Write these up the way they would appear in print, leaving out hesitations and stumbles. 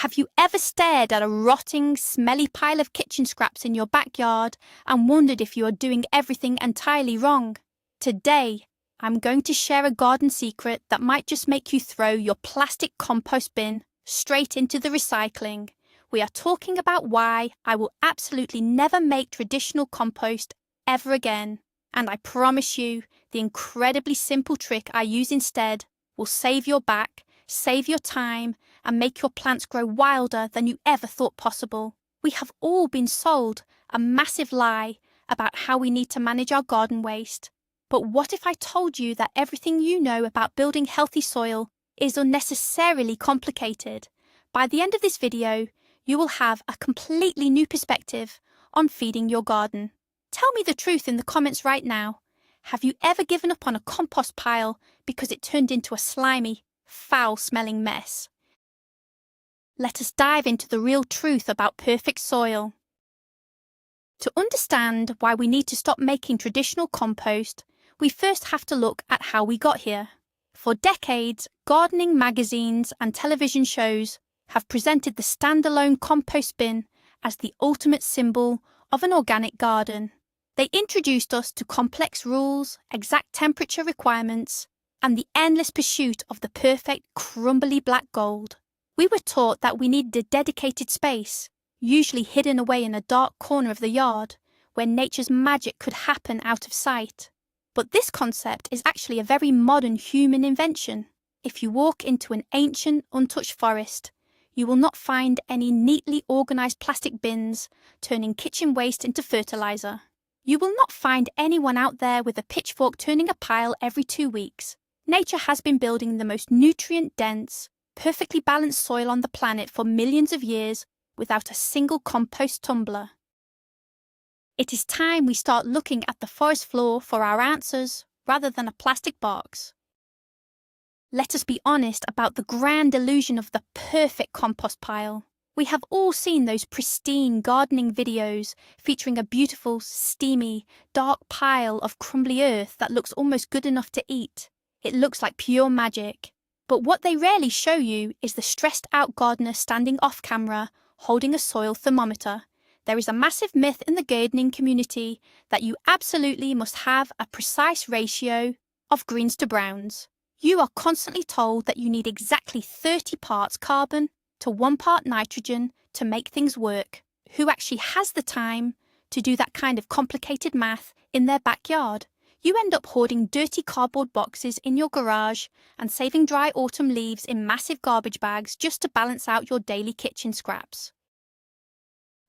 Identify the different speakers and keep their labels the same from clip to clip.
Speaker 1: Have you ever stared at a rotting, smelly pile of kitchen scraps in your backyard and wondered if you are doing everything entirely wrong? Today, I'm going to share a garden secret that might just make you throw your plastic compost bin straight into the recycling. We are talking about why I will absolutely never make traditional compost ever again. And I promise you, the incredibly simple trick I use instead will save your back, save your time, and make your plants grow wilder than you ever thought possible. We have all been sold a massive lie about how we need to manage our garden waste. But what if I told you that everything you know about building healthy soil is unnecessarily complicated? By the end of this video, you will have a completely new perspective on feeding your garden. Tell me the truth in the comments right now. Have you ever given up on a compost pile because it turned into a slimy, foul-smelling mess? Let us dive into the real truth about perfect soil. To understand why we need to stop making traditional compost, we first have to look at how we got here. For decades, gardening magazines and television shows have presented the standalone compost bin as the ultimate symbol of an organic garden. They introduced us to complex rules, exact temperature requirements, and the endless pursuit of the perfect crumbly black gold. We were taught that we needed a dedicated space, usually hidden away in a dark corner of the yard, where nature's magic could happen out of sight. But this concept is actually a very modern human invention. If you walk into an ancient, untouched forest, you will not find any neatly organized plastic bins turning kitchen waste into fertilizer. You will not find anyone out there with a pitchfork turning a pile every 2 weeks. Nature has been building the most nutrient-dense, perfectly balanced soil on the planet for millions of years without a single compost tumbler. It is time we start looking at the forest floor for our answers rather than a plastic box. Let us be honest about the grand illusion of the perfect compost pile. We have all seen those pristine gardening videos featuring a beautiful, steamy, dark pile of crumbly earth that looks almost good enough to eat. It looks like pure magic. But what they rarely show you is the stressed-out gardener standing off camera, holding a soil thermometer. There is a massive myth in the gardening community that you absolutely must have a precise ratio of greens to browns. You are constantly told that you need exactly 30 parts carbon to 1 part nitrogen to make things work. Who actually has the time to do that kind of complicated math in their backyard? You end up hoarding dirty cardboard boxes in your garage and saving dry autumn leaves in massive garbage bags just to balance out your daily kitchen scraps.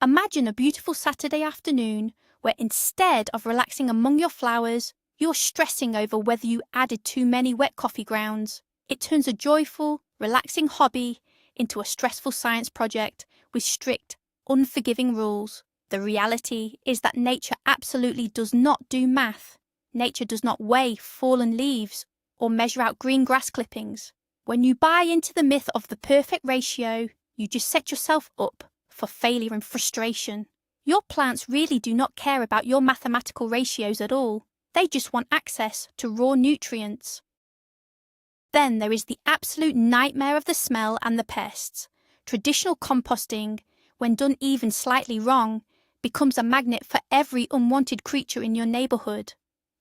Speaker 1: Imagine a beautiful Saturday afternoon where instead of relaxing among your flowers, you're stressing over whether you added too many wet coffee grounds. It turns a joyful, relaxing hobby into a stressful science project with strict, unforgiving rules. The reality is that nature absolutely does not do math. Nature does not weigh fallen leaves or measure out green grass clippings. When you buy into the myth of the perfect ratio, you just set yourself up for failure and frustration. Your plants really do not care about your mathematical ratios at all. They just want access to raw nutrients. Then there is the absolute nightmare of the smell and the pests. Traditional composting, when done even slightly wrong, becomes a magnet for every unwanted creature in your neighborhood.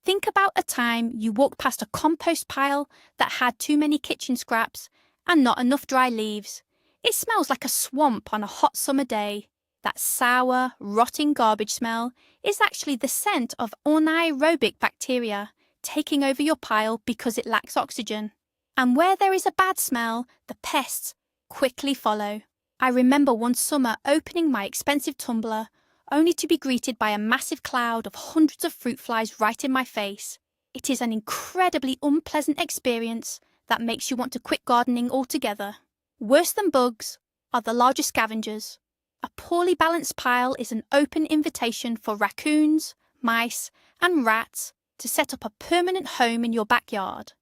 Speaker 1: Think about a time you walked past a compost pile that had too many kitchen scraps and not enough dry leaves. It smells like a swamp on a hot summer day. That sour, rotting garbage smell is actually the scent of anaerobic bacteria taking over your pile because it lacks oxygen. And where there is a bad smell, the pests quickly follow. I remember one summer opening my expensive tumbler only to be greeted by a massive cloud of hundreds of fruit flies right in my face. It is an incredibly unpleasant experience that makes you want to quit gardening altogether. Worse than bugs are the larger scavengers. A poorly balanced pile is an open invitation for raccoons, mice, and rats to set up a permanent home in your backyard.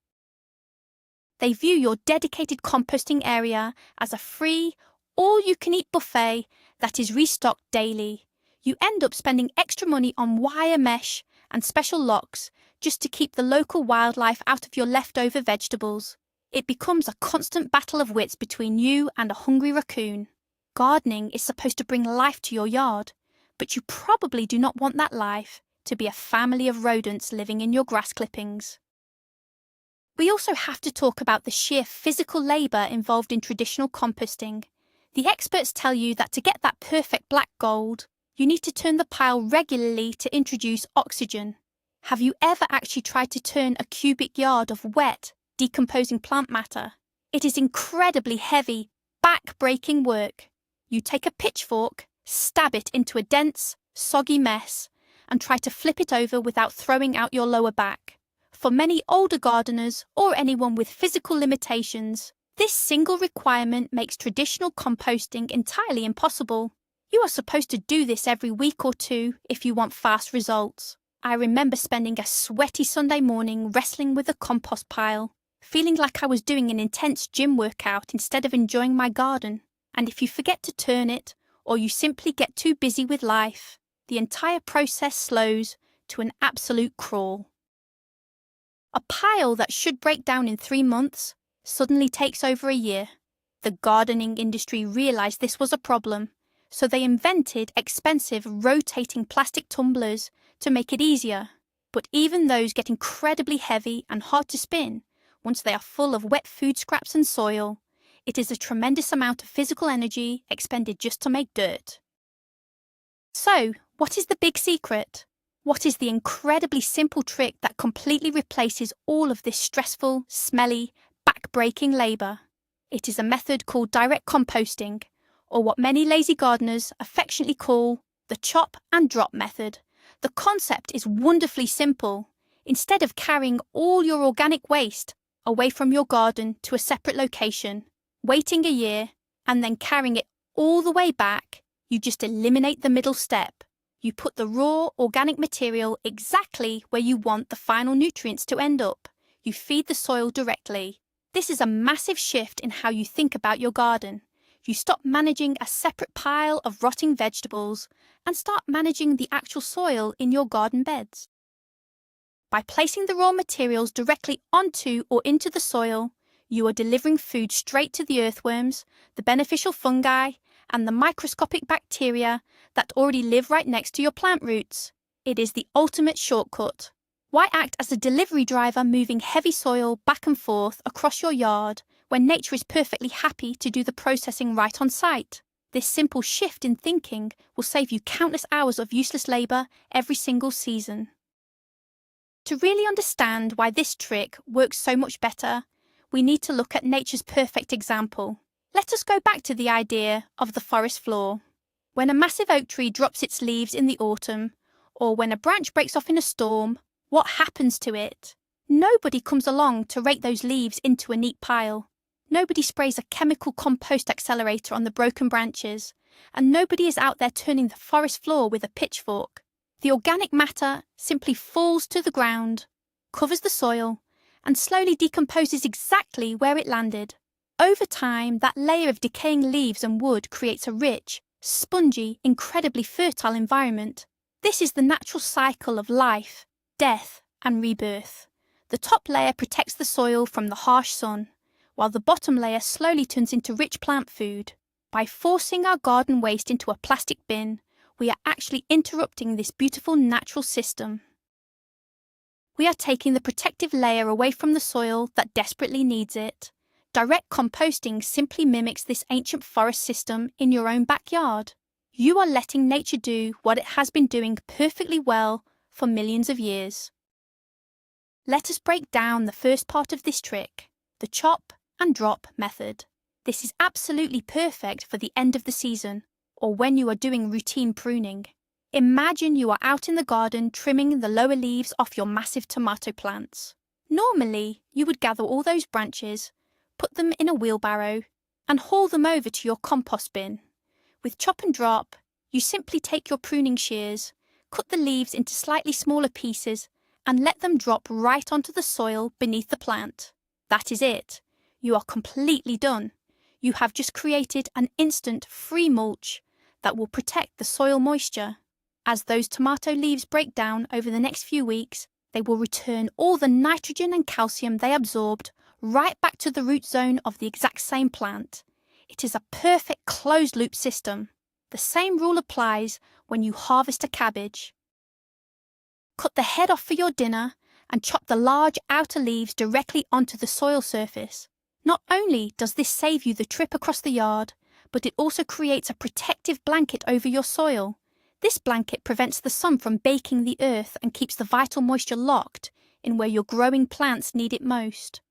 Speaker 1: They view your dedicated composting area as a free, all-you-can-eat buffet that is restocked daily. You end up spending extra money on wire mesh and special locks just to keep the local wildlife out of your leftover vegetables. It becomes a constant battle of wits between you and a hungry raccoon. Gardening is supposed to bring life to your yard, but you probably do not want that life to be a family of rodents living in your grass clippings. We also have to talk about the sheer physical labour involved in traditional composting. The experts tell you that to get that perfect black gold, you need to turn the pile regularly to introduce oxygen. Have you ever actually tried to turn a cubic yard of wet, decomposing plant matter? It is incredibly heavy, back-breaking work. You take a pitchfork, stab it into a dense, soggy mess, and try to flip it over without throwing out your lower back. For many older gardeners or anyone with physical limitations, this single requirement makes traditional composting entirely impossible. You are supposed to do this every week or two if you want fast results. I remember spending a sweaty Sunday morning wrestling with a compost pile, feeling like I was doing an intense gym workout instead of enjoying my garden. And if you forget to turn it, or you simply get too busy with life, the entire process slows to an absolute crawl. A pile that should break down in 3 months suddenly takes over a year. The gardening industry realised this was a problem, so they invented expensive rotating plastic tumblers to make it easier. But even those get incredibly heavy and hard to spin once they are full of wet food scraps and soil. It is a tremendous amount of physical energy expended just to make dirt. So, what is the big secret? What is the incredibly simple trick that completely replaces all of this stressful, smelly, back-breaking labour? It is a method called direct composting, or what many lazy gardeners affectionately call the chop and drop method. The concept is wonderfully simple. Instead of carrying all your organic waste away from your garden to a separate location, waiting a year, and then carrying it all the way back, you just eliminate the middle step. You put the raw organic material exactly where you want the final nutrients to end up. You feed the soil directly. This is a massive shift in how you think about your garden. You stop managing a separate pile of rotting vegetables and start managing the actual soil in your garden beds. By placing the raw materials directly onto or into the soil, you are delivering food straight to the earthworms, the beneficial fungi, and the microscopic bacteria that already live right next to your plant roots. It is the ultimate shortcut. Why act as a delivery driver moving heavy soil back and forth across your yard when nature is perfectly happy to do the processing right on site? This simple shift in thinking will save you countless hours of useless labour every single season. To really understand why this trick works so much better, we need to look at nature's perfect example. Let us go back to the idea of the forest floor. When a massive oak tree drops its leaves in the autumn, or when a branch breaks off in a storm, what happens to it? Nobody comes along to rake those leaves into a neat pile. Nobody sprays a chemical compost accelerator on the broken branches, and nobody is out there turning the forest floor with a pitchfork. The organic matter simply falls to the ground, covers the soil, and slowly decomposes exactly where it landed. Over time, that layer of decaying leaves and wood creates a rich, spongy, incredibly fertile environment. This is the natural cycle of life, death, and rebirth. The top layer protects the soil from the harsh sun, while the bottom layer slowly turns into rich plant food. By forcing our garden waste into a plastic bin, we are actually interrupting this beautiful natural system. We are taking the protective layer away from the soil that desperately needs it. Direct composting simply mimics this ancient forest system in your own backyard. You are letting nature do what it has been doing perfectly well for millions of years. Let us break down the first part of this trick, the chop and drop method. This is absolutely perfect for the end of the season, or when you are doing routine pruning. Imagine you are out in the garden trimming the lower leaves off your massive tomato plants. Normally, you would gather all those branches, put them in a wheelbarrow, and haul them over to your compost bin. With chop and drop, you simply take your pruning shears, cut the leaves into slightly smaller pieces, and let them drop right onto the soil beneath the plant. That is it. You are completely done. You have just created an instant free mulch that will protect the soil moisture. As those tomato leaves break down over the next few weeks, they will return all the nitrogen and calcium they absorbed right back to the root zone of the exact same plant. It is a perfect closed-loop system. The same rule applies when you harvest a cabbage. Cut the head off for your dinner and chop the large outer leaves directly onto the soil surface. Not only does this save you the trip across the yard, but it also creates a protective blanket over your soil. This blanket prevents the sun from baking the earth and keeps the vital moisture locked in where your growing plants need it most.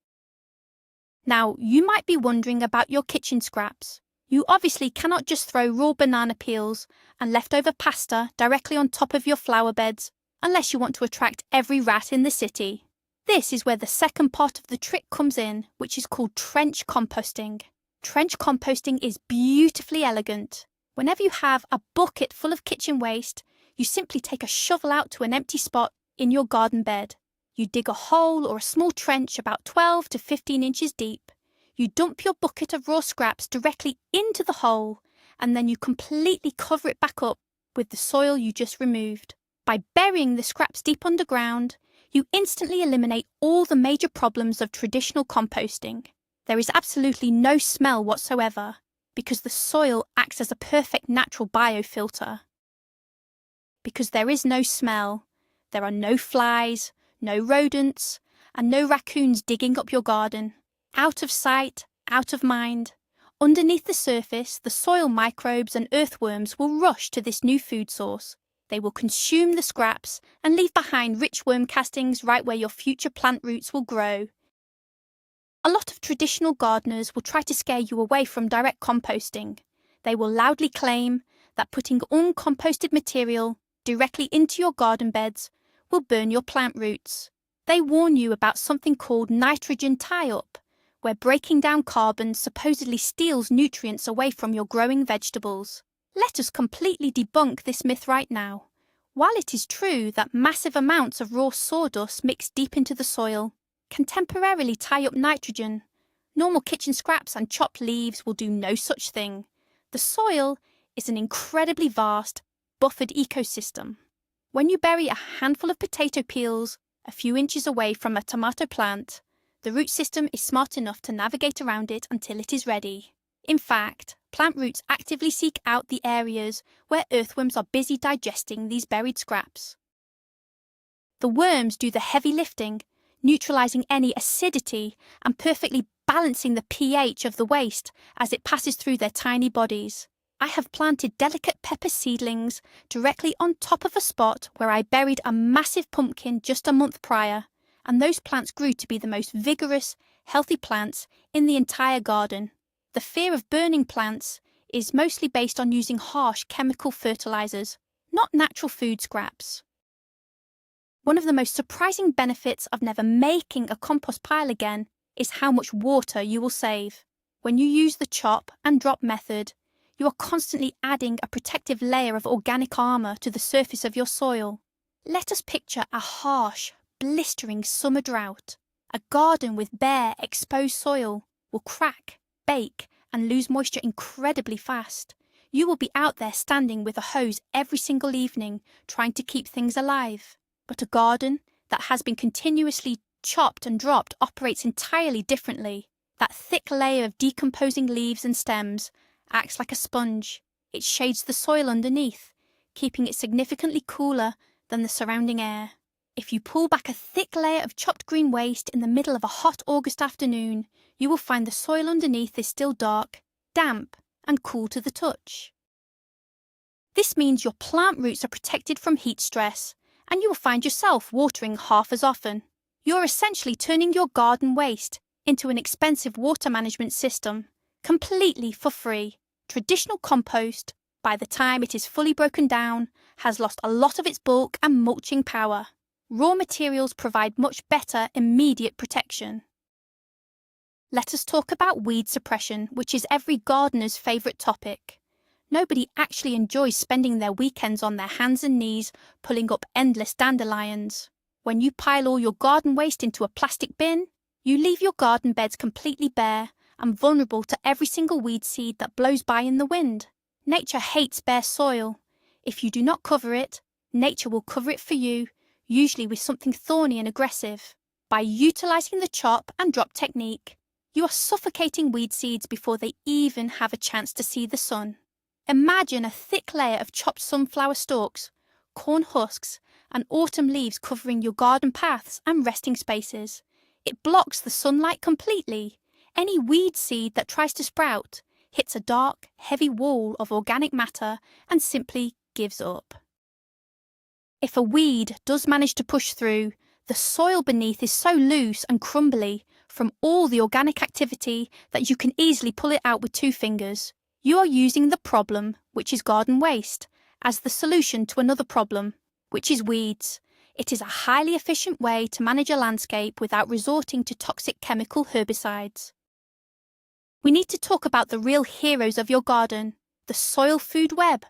Speaker 1: Now, you might be wondering about your kitchen scraps. You obviously cannot just throw raw banana peels and leftover pasta directly on top of your flower beds unless you want to attract every rat in the city. This is where the second part of the trick comes in, which is called trench composting. Trench composting is beautifully elegant. Whenever you have a bucket full of kitchen waste, you simply take a shovel out to an empty spot in your garden bed. You dig a hole or a small trench about 12 to 15 inches deep. You dump your bucket of raw scraps directly into the hole, and then you completely cover it back up with the soil you just removed. By burying the scraps deep underground, you instantly eliminate all the major problems of traditional composting. There is absolutely no smell whatsoever, because the soil acts as a perfect natural biofilter. Because there is no smell, there are no flies, no rodents, and no raccoons digging up your garden. Out of sight, out of mind. Underneath the surface, the soil microbes and earthworms will rush to this new food source. They will consume the scraps and leave behind rich worm castings right where your future plant roots will grow. A lot of traditional gardeners will try to scare you away from direct composting. They will loudly claim that putting uncomposted material directly into your garden beds will burn your plant roots. They warn you about something called nitrogen tie-up, where breaking down carbon supposedly steals nutrients away from your growing vegetables. Let us completely debunk this myth right now. While it is true that massive amounts of raw sawdust mixed deep into the soil can temporarily tie up nitrogen, normal kitchen scraps and chopped leaves will do no such thing. The soil is an incredibly vast, buffered ecosystem. When you bury a handful of potato peels a few inches away from a tomato plant, the root system is smart enough to navigate around it until it is ready. In fact, plant roots actively seek out the areas where earthworms are busy digesting these buried scraps. The worms do the heavy lifting, neutralizing any acidity and perfectly balancing the pH of the waste as it passes through their tiny bodies. I have planted delicate pepper seedlings directly on top of a spot where I buried a massive pumpkin just a month prior, and those plants grew to be the most vigorous, healthy plants in the entire garden. The fear of burning plants is mostly based on using harsh chemical fertilizers, not natural food scraps. One of the most surprising benefits of never making a compost pile again is how much water you will save. When you use the chop and drop method, you are constantly adding a protective layer of organic armor to the surface of your soil. Let us picture a harsh, blistering summer drought. A garden with bare, exposed soil will crack, bake, and lose moisture incredibly fast. You will be out there standing with a hose every single evening trying to keep things alive. But a garden that has been continuously chopped and dropped operates entirely differently. That thick layer of decomposing leaves and stems acts like a sponge. It shades the soil underneath, keeping it significantly cooler than the surrounding air. If you pull back a thick layer of chopped green waste in the middle of a hot August afternoon, you will find the soil underneath is still dark, damp, and cool to the touch. This means your plant roots are protected from heat stress, and you will find yourself watering half as often. You're essentially turning your garden waste into an expensive water management system, completely for free. Traditional compost, by the time it is fully broken down, has lost a lot of its bulk and mulching power. Raw materials provide much better immediate protection. Let us talk about weed suppression, which is every gardener's favourite topic. Nobody actually enjoys spending their weekends on their hands and knees pulling up endless dandelions. When you pile all your garden waste into a plastic bin, you leave your garden beds completely bare and vulnerable to every single weed seed that blows by in the wind. Nature hates bare soil. If you do not cover it, nature will cover it for you, usually with something thorny and aggressive. By utilising the chop and drop technique, You are suffocating weed seeds before they even have a chance to see the sun. Imagine a thick layer of chopped sunflower stalks, corn husks, and autumn leaves covering your garden paths and resting spaces. It blocks the sunlight completely. Any weed seed that tries to sprout hits a dark, heavy wall of organic matter and simply gives up. If a weed does manage to push through, the soil beneath is so loose and crumbly from all the organic activity that you can easily pull it out with 2 fingers. You are using the problem, which is garden waste, as the solution to another problem, which is weeds. It is a highly efficient way to manage a landscape without resorting to toxic chemical herbicides. We need to talk about the real heroes of your garden, the soil food web.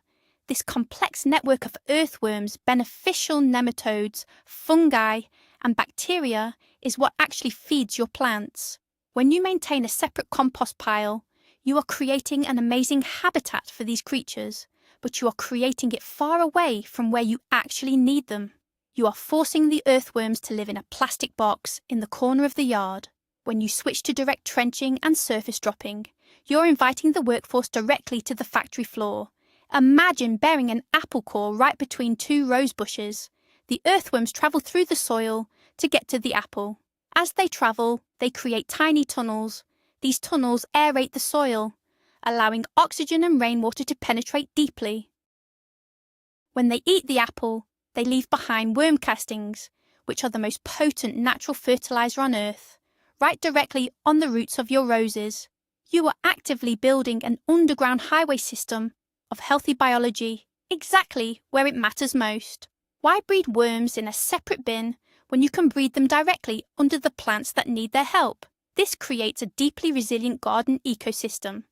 Speaker 1: This complex network of earthworms, beneficial nematodes, fungi, and bacteria is what actually feeds your plants. When you maintain a separate compost pile, you are creating an amazing habitat for these creatures, but you are creating it far away from where you actually need them. You are forcing the earthworms to live in a plastic box in the corner of the yard. When you switch to direct trenching and surface dropping, you're inviting the workforce directly to the factory floor. Imagine burying an apple core right between 2 rose bushes. The earthworms travel through the soil to get to the apple. As they travel, they create tiny tunnels. These tunnels aerate the soil, allowing oxygen and rainwater to penetrate deeply. When they eat the apple, they leave behind worm castings, which are the most potent natural fertilizer on Earth, right directly on the roots of your roses. You are actively building an underground highway system of healthy biology, exactly where it matters most. Why breed worms in a separate bin when you can breed them directly under the plants that need their help? This creates a deeply resilient garden ecosystem.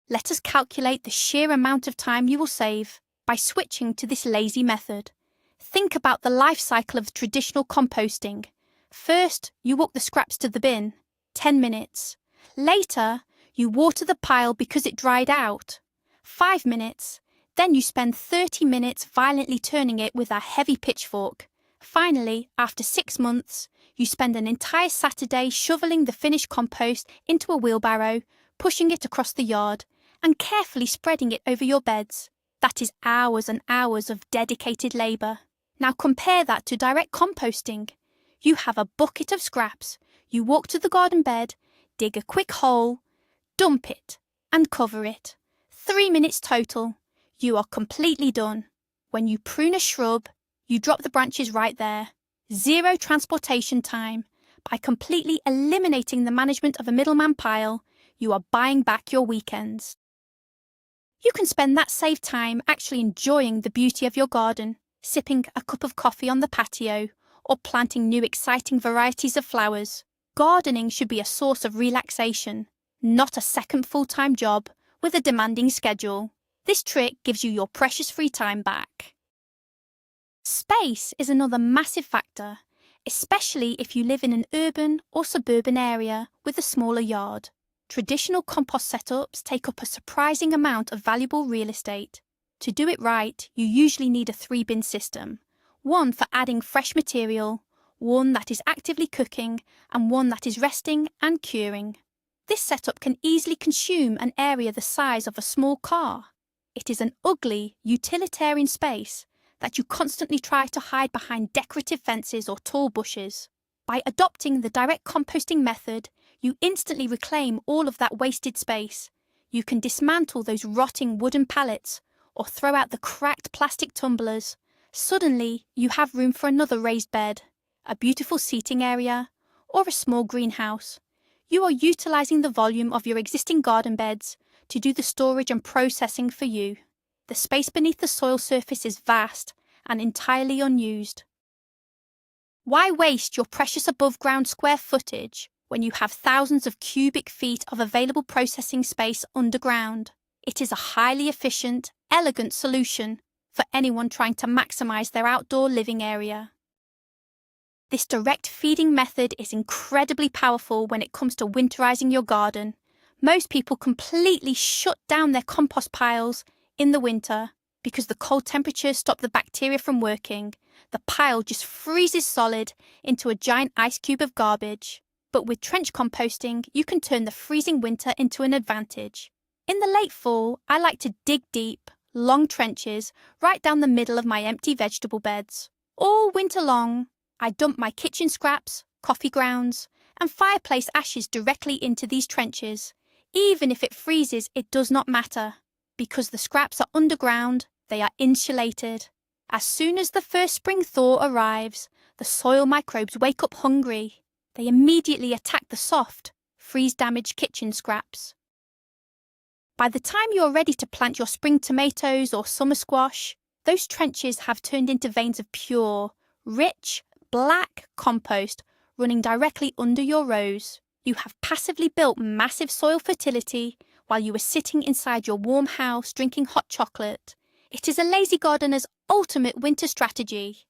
Speaker 1: Let us calculate the sheer amount of time you will save by switching to this lazy method. Think about the life cycle of traditional composting. First, you walk the scraps to the bin, 10 minutes. Later, you water the pile because it dried out, 5 minutes. Then you spend 30 minutes violently turning it with a heavy pitchfork. Finally, after 6 months, you spend an entire Saturday shoveling the finished compost into a wheelbarrow, pushing it across the yard, and carefully spreading it over your beds. That is hours and hours of dedicated labour. Now compare that to direct composting. You have a bucket of scraps. You walk to the garden bed, dig a quick hole, dump it, and cover it. 3 minutes total. You are completely done. When you prune a shrub, you drop the branches right there. 0 transportation time. By completely eliminating the management of a middleman pile, you are buying back your weekends. You can spend that saved time actually enjoying the beauty of your garden, sipping a cup of coffee on the patio, or planting new exciting varieties of flowers. Gardening should be a source of relaxation, not a second full-time job with a demanding schedule. This trick gives you your precious free time back. Space is another massive factor, especially if you live in an urban or suburban area with a smaller yard. Traditional compost setups take up a surprising amount of valuable real estate. To do it right, you usually need a 3-bin system. One for adding fresh material, one that is actively cooking, and one that is resting and curing. This setup can easily consume an area the size of a small car. It is an ugly, utilitarian space that you constantly try to hide behind decorative fences or tall bushes. By adopting the direct composting method, you instantly reclaim all of that wasted space. You can dismantle those rotting wooden pallets or throw out the cracked plastic tumblers. Suddenly, you have room for another raised bed, a beautiful seating area, or a small greenhouse. You are utilising the volume of your existing garden beds to do the storage and processing for you. The space beneath the soil surface is vast and entirely unused. Why waste your precious above-ground square footage when you have thousands of cubic feet of available processing space underground? It is a highly efficient, elegant solution for anyone trying to maximise their outdoor living area. This direct feeding method is incredibly powerful when it comes to winterising your garden. Most people completely shut down their compost piles in the winter because the cold temperatures stop the bacteria from working. The pile just freezes solid into a giant ice cube of garbage. But with trench composting, you can turn the freezing winter into an advantage. In the late fall, I like to dig deep, long trenches right down the middle of my empty vegetable beds. All winter long, I dump my kitchen scraps, coffee grounds, and fireplace ashes directly into these trenches. Even if it freezes, it does not matter. Because the scraps are underground, they are insulated. As soon as the first spring thaw arrives, the soil microbes wake up hungry. They immediately attack the soft, freeze-damaged kitchen scraps. By the time you're ready to plant your spring tomatoes or summer squash, those trenches have turned into veins of pure, rich, black compost running directly under your rows. You have passively built massive soil fertility while you are sitting inside your warm house drinking hot chocolate. It is a lazy gardener's ultimate winter strategy.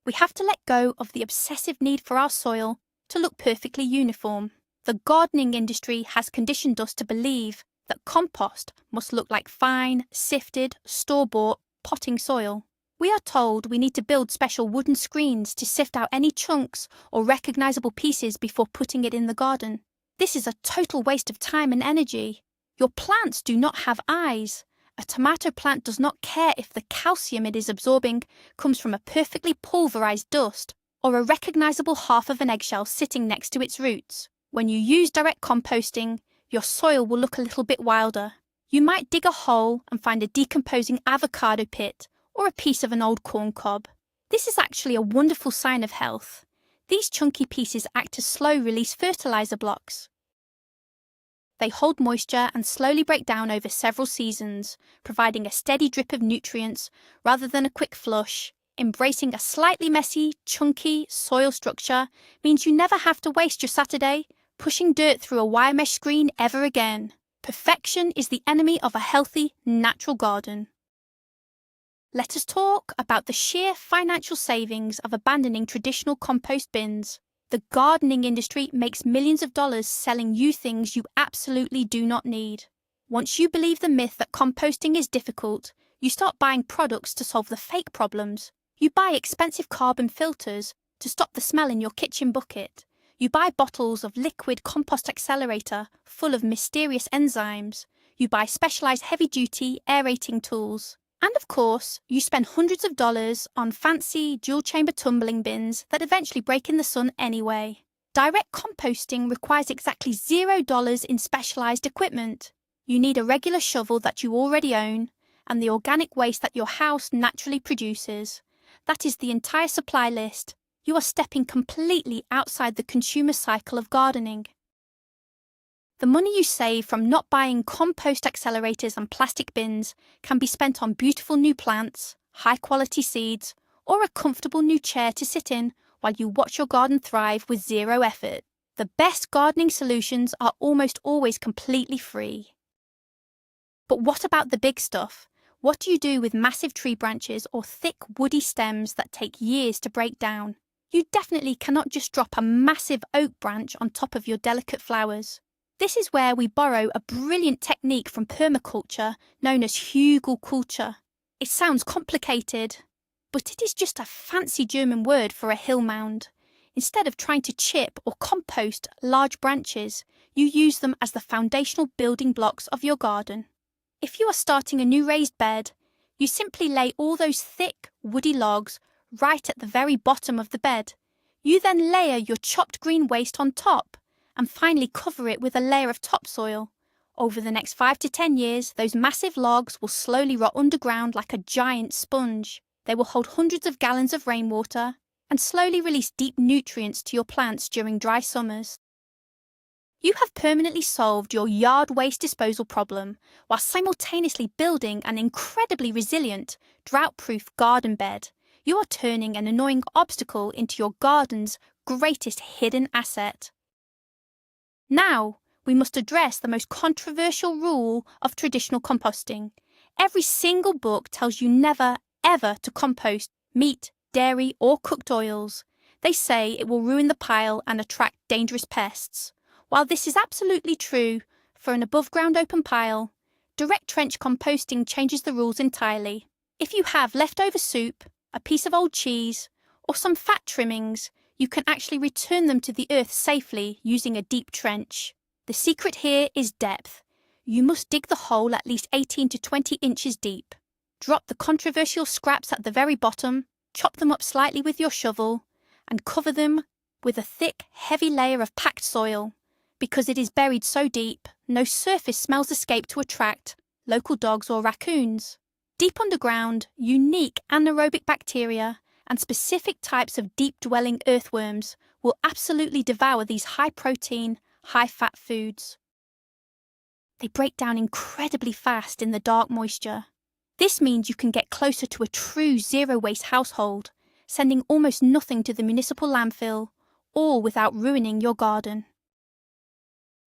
Speaker 1: We have to let go of the obsessive need for our soil to look perfectly uniform. The gardening industry has conditioned us to believe that compost must look like fine, sifted, store-bought potting soil. We are told we need to build special wooden screens to sift out any chunks or recognizable pieces before putting it in the garden. This is a total waste of time and energy. Your plants do not have eyes. A tomato plant does not care if the calcium it is absorbing comes from a perfectly pulverized dust or a recognizable half of an eggshell sitting next to its roots. When you use direct composting, your soil will look a little bit wilder. You might dig a hole and find a decomposing avocado pit or a piece of an old corn cob. This is actually a wonderful sign of health. These chunky pieces act as slow-release fertilizer blocks. They hold moisture and slowly break down over several seasons, providing a steady drip of nutrients rather than a quick flush. Embracing a slightly messy, chunky soil structure means you never have to waste your Saturday pushing dirt through a wire mesh screen ever again. Perfection is the enemy of a healthy, natural garden. Let us talk about the sheer financial savings of abandoning traditional compost bins. The gardening industry makes millions of dollars selling you things you absolutely do not need. Once you believe the myth that composting is difficult, you start buying products to solve the fake problems. You buy expensive carbon filters to stop the smell in your kitchen bucket. You buy bottles of liquid compost accelerator full of mysterious enzymes. You buy specialized heavy-duty aerating tools. And of course, you spend hundreds of dollars on fancy dual-chamber tumbling bins that eventually break in the sun anyway. Direct composting requires exactly $0 in specialized equipment. You need a regular shovel that you already own and the organic waste that your house naturally produces. That is the entire supply list. You are stepping completely outside the consumer cycle of gardening. The money you save from not buying compost accelerators and plastic bins can be spent on beautiful new plants, high-quality seeds, or a comfortable new chair to sit in while you watch your garden thrive with zero effort. The best gardening solutions are almost always completely free. But what about the big stuff? What do you do with massive tree branches or thick woody stems that take years to break down? You definitely cannot just drop a massive oak branch on top of your delicate flowers. This is where we borrow a brilliant technique from permaculture known as Hugelkultur. It sounds complicated, but it is just a fancy German word for a hill mound. Instead of trying to chip or compost large branches, you use them as the foundational building blocks of your garden. If you are starting a new raised bed, you simply lay all those thick, woody logs right at the very bottom of the bed. You then layer your chopped green waste on top, and finally cover it with a layer of topsoil. Over the next 5 to 10 years, those massive logs will slowly rot underground like a giant sponge. They will hold hundreds of gallons of rainwater and slowly release deep nutrients to your plants during dry summers. You have permanently solved your yard waste disposal problem while simultaneously building an incredibly resilient, drought-proof garden bed. You are turning an annoying obstacle into your garden's greatest hidden asset. Now, we must address the most controversial rule of traditional composting. Every single book tells you never, ever to compost meat, dairy, or cooked oils. They say it will ruin the pile and attract dangerous pests. While this is absolutely true for an above-ground open pile, direct trench composting changes the rules entirely. If you have leftover soup, a piece of old cheese, or some fat trimmings, you can actually return them to the earth safely using a deep trench. The secret here is depth. You must dig the hole at least 18 to 20 inches deep. Drop the controversial scraps at the very bottom, chop them up slightly with your shovel, and cover them with a thick, heavy layer of packed soil. Because it is buried so deep, no surface smells escape to attract local dogs or raccoons. Deep underground, unique anaerobic bacteria and specific types of deep-dwelling earthworms will absolutely devour these high-protein, high-fat foods. They break down incredibly fast in the dark moisture. This means you can get closer to a true zero-waste household, sending almost nothing to the municipal landfill, all without ruining your garden.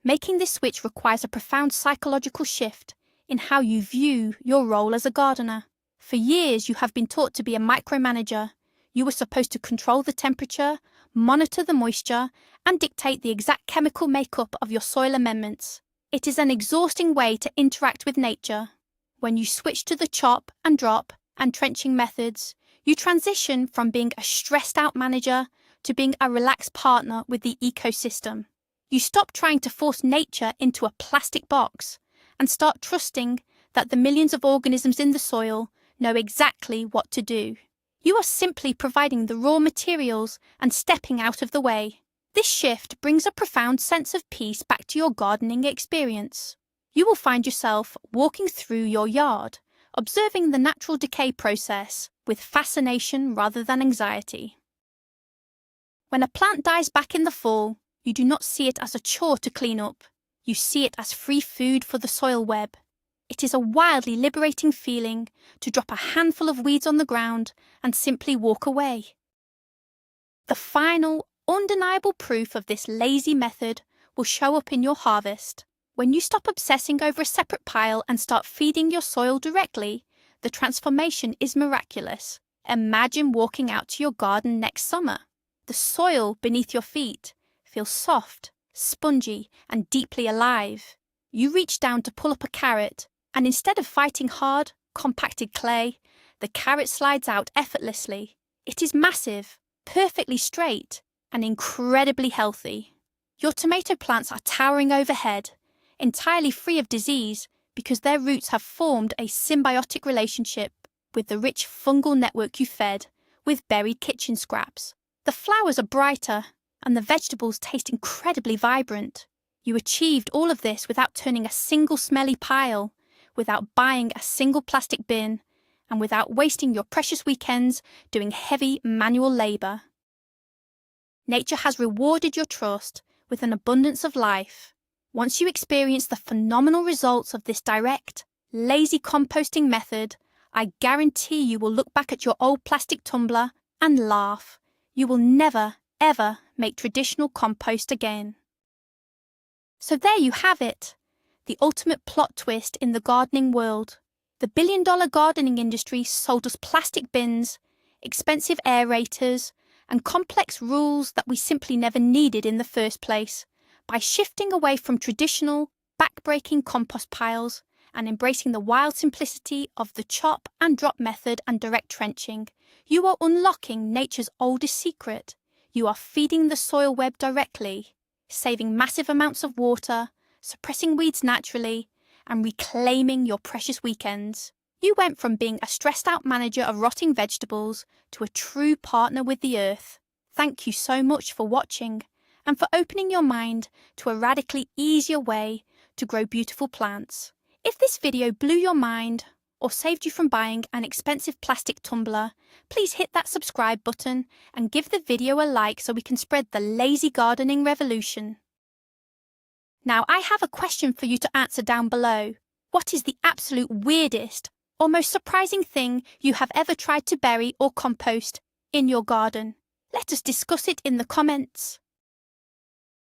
Speaker 1: Making this switch requires a profound psychological shift in how you view your role as a gardener. For years, you have been taught to be a micromanager. You were supposed to control the temperature, monitor the moisture, and dictate the exact chemical makeup of your soil amendments. It is an exhausting way to interact with nature. When you switch to the chop and drop and trenching methods, you transition from being a stressed-out manager to being a relaxed partner with the ecosystem. You stop trying to force nature into a plastic box and start trusting that the millions of organisms in the soil know exactly what to do. You are simply providing the raw materials and stepping out of the way. This shift brings a profound sense of peace back to your gardening experience. You will find yourself walking through your yard, observing the natural decay process with fascination rather than anxiety. When a plant dies back in the fall, you do not see it as a chore to clean up. You see it as free food for the soil web. It is a wildly liberating feeling to drop a handful of weeds on the ground and simply walk away. The final, undeniable proof of this lazy method will show up in your harvest. When you stop obsessing over a separate pile and start feeding your soil directly, the transformation is miraculous. Imagine walking out to your garden next summer. The soil beneath your feet feels soft, spongy, and deeply alive. You reach down to pull up a carrot, and instead of fighting hard, compacted clay, the carrot slides out effortlessly. It is massive, perfectly straight, and incredibly healthy. Your tomato plants are towering overhead, entirely free of disease because their roots have formed a symbiotic relationship with the rich fungal network you fed with buried kitchen scraps. The flowers are brighter, and the vegetables taste incredibly vibrant. You achieved all of this without turning a single smelly pile, without buying a single plastic bin, and without wasting your precious weekends doing heavy manual labour. Nature has rewarded your trust with an abundance of life. Once you experience the phenomenal results of this direct, lazy composting method, I guarantee you will look back at your old plastic tumbler and laugh. You will never, ever make traditional compost again. So there you have it, the ultimate plot twist in the gardening world. The billion-dollar gardening industry sold us plastic bins, expensive aerators, and complex rules that we simply never needed in the first place. By shifting away from traditional, back-breaking compost piles and embracing the wild simplicity of the chop and drop method and direct trenching, you are unlocking nature's oldest secret. You are feeding the soil web directly, saving massive amounts of water, suppressing weeds naturally, and reclaiming your precious weekends. You went from being a stressed-out manager of rotting vegetables to a true partner with the earth. Thank you so much for watching and for opening your mind to a radically easier way to grow beautiful plants. If this video blew your mind or saved you from buying an expensive plastic tumbler, please hit that subscribe button and give the video a like so we can spread the lazy gardening revolution. Now, I have a question for you to answer down below. What is the absolute weirdest or most surprising thing you have ever tried to bury or compost in your garden? Let us discuss it in the comments.